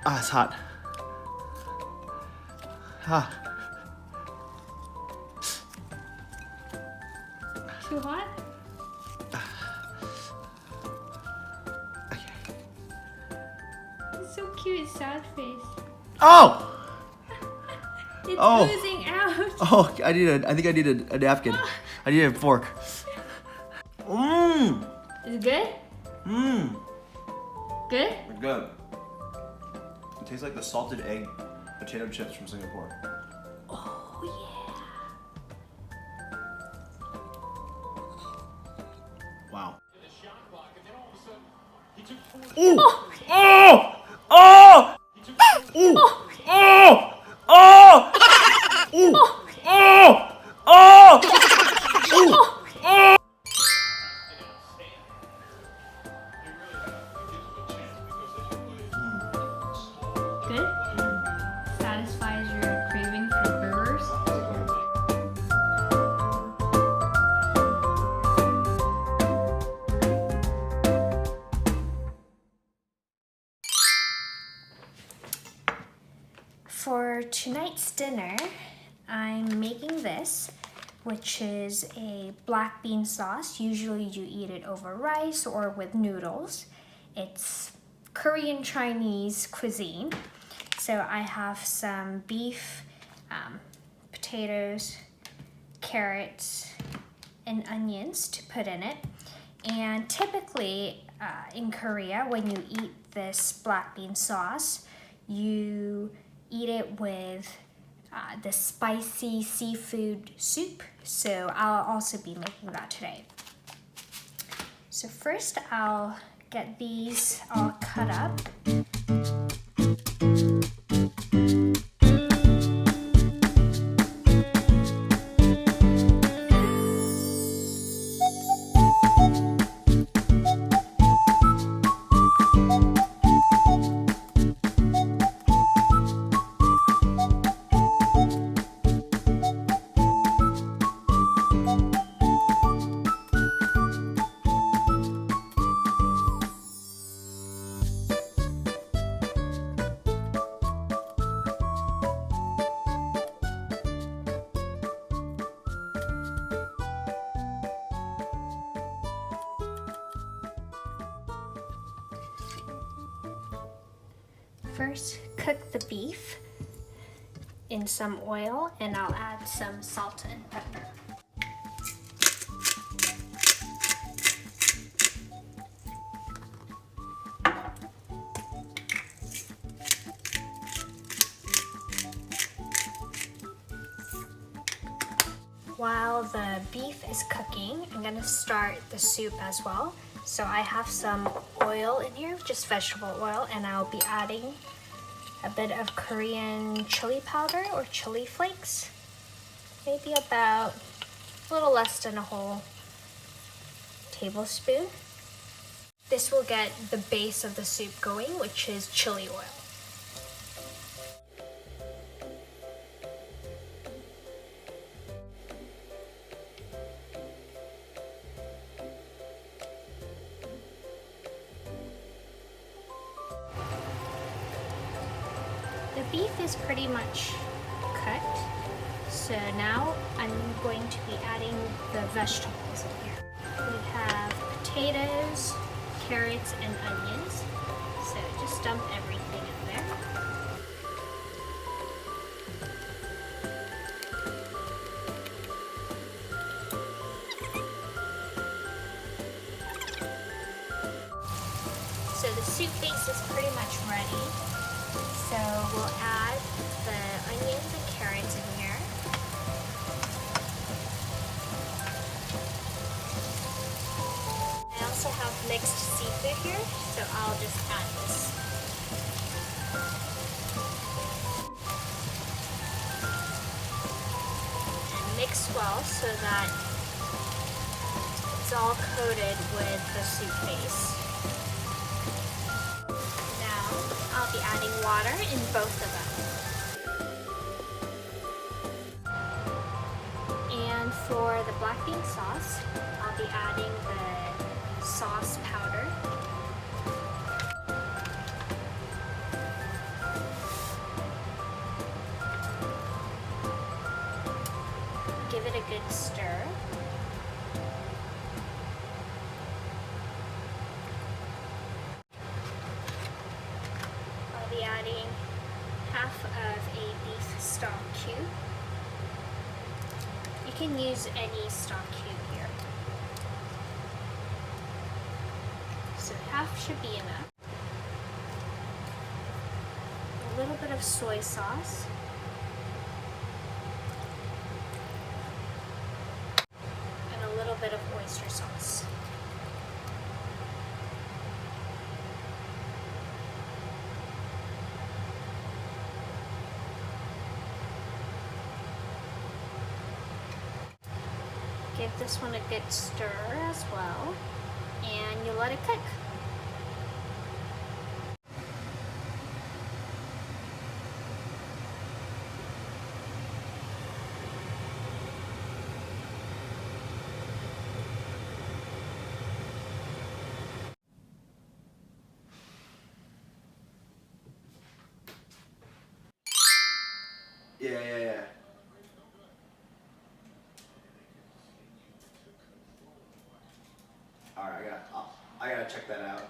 Ah, it's hot. Ah. Too hot? It's so cute, sad face. Oh! It's Oh. oozing out. Oh, I think I need a napkin. I need a fork. Mmm. Is it good? Mmm. Good? Good. It tastes like the salted egg potato chips from Singapore. Oh yeah. Wow. Ooh. Oh! Oh! Oh! Ooh. Oh! Oh! Ooh. Oh! Oh! Ooh. Oh! Good? Satisfies your craving for burgers? For tonight's dinner, I'm making this, which is a black bean sauce. Usually you eat it over rice or with noodles. It's Korean Chinese cuisine. So I have some beef, potatoes, carrots, and onions to put in it. And typically in Korea, when you eat this black bean sauce, you eat it with the spicy seafood soup. So I'll also be making that today. So first I'll get these all cut up. First, cook the beef in some oil, and I'll add some salt and pepper. While the beef is cooking, I'm gonna start the soup as well. So I have some oil in here, just vegetable oil, and I'll be adding a bit of Korean chili powder or chili flakes. Maybe about a little less than a whole tablespoon. This will get the base of the soup going, which is chili oil. The beef is pretty much cooked, so now I'm going to be adding the vegetables in here. We have potatoes, carrots, and onions, so just dump everything in there. So the soup base is pretty much ready. So we'll add the onions and carrots in here. I also have mixed seafood here, so I'll just add this. And mix well so that it's all coated with the soup base. I'll be adding water in both of them. And for the black bean sauce, I'll be adding the sauce powder. stir. I'll be adding half of a beef stock cube. You can use any stock cube here. So half should be enough. A little bit of soy sauce. And a little bit of oyster sauce. Give this one a good stir as well, and you let it cook. Yeah. Alright, I gotta check that out.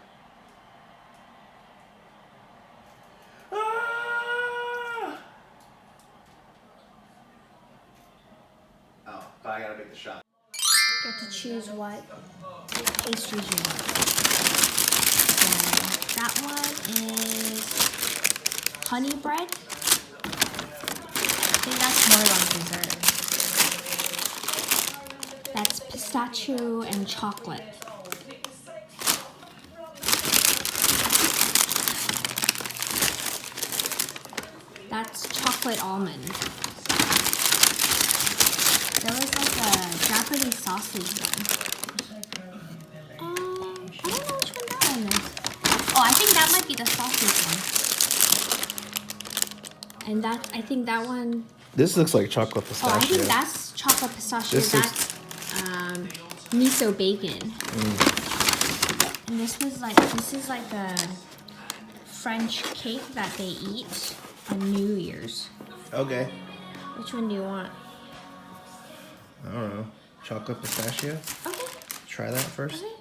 Ah! Oh, but I gotta make the shot. You get to choose what pastries you want. So that one is honey bread. I think that's more like dessert. That's pistachio and chocolate. That's chocolate almond. There was like a Japanese sausage one. I don't know which one that one is. Oh, I think that might be the sausage one. And that, I think that one. This looks like chocolate pistachio. Oh, I think that's chocolate pistachio. This That's miso bacon. And this is like a French cake that they eat on New Year's. Okay. Which one do you want? I don't know. Chocolate pistachio? Okay. Try that first. Okay.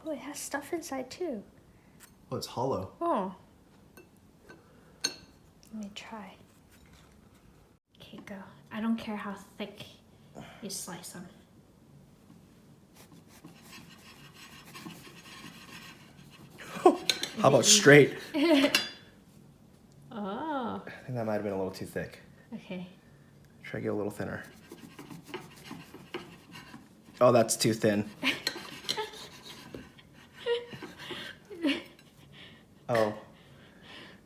Oh, it has stuff inside too. Oh, it's hollow. Oh. Let me try. Okay, go. I don't care how thick you slice them. How about straight? Oh. I think that might have been a little too thick. Okay. Try to get a little thinner. Oh, that's too thin. Oh.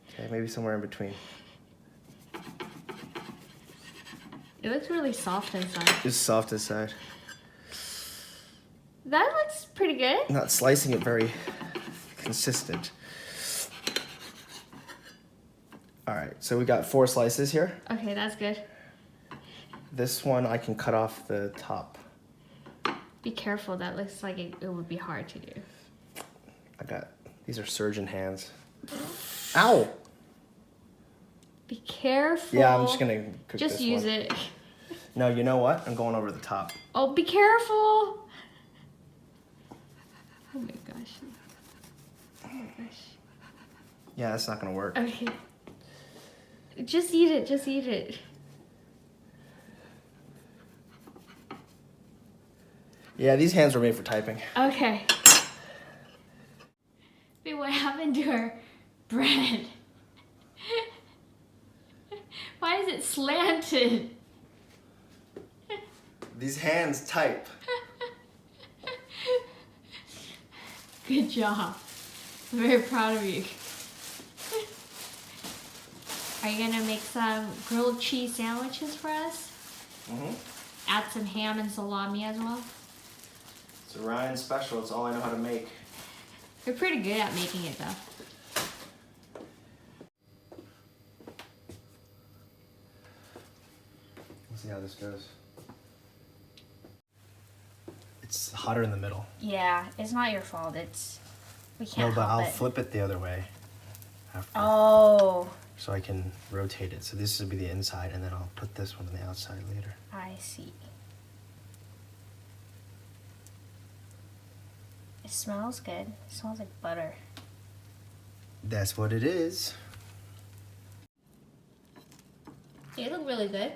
Okay, maybe somewhere in between. It looks really soft inside. It's soft inside. That looks pretty good. Not slicing it very consistent. All right, so we got 4 slices here. Okay, that's good. This one I can cut off the top. Be careful, that looks like it would be hard to do. These are surgeon hands. Ow! Be careful. Yeah, I'm just gonna cook Just this use one. it. No, you know what? I'm going over the top. Oh, be careful. Oh my gosh. Oh my gosh. Yeah, that's not gonna work. Okay. Just eat it, just eat it. Yeah, these hands were made for typing. Okay. Wait, what happened to our bread? Why is it slanted? These hands type. Good job. I'm very proud of you. Are you gonna make some grilled cheese sandwiches for us? Mm-hmm. Add some ham and salami as well? It's a Ryan special. It's all I know how to make. You're pretty good at making it though. Let's see how this goes. It's hotter in the middle. Yeah, it's not your fault. We can't No, but help I'll it. flip it the other way. after. Oh, So I can rotate it. So this would be the inside, and then I'll put this one on the outside later. I see. It smells good. It smells like butter. That's what it is. They look really good.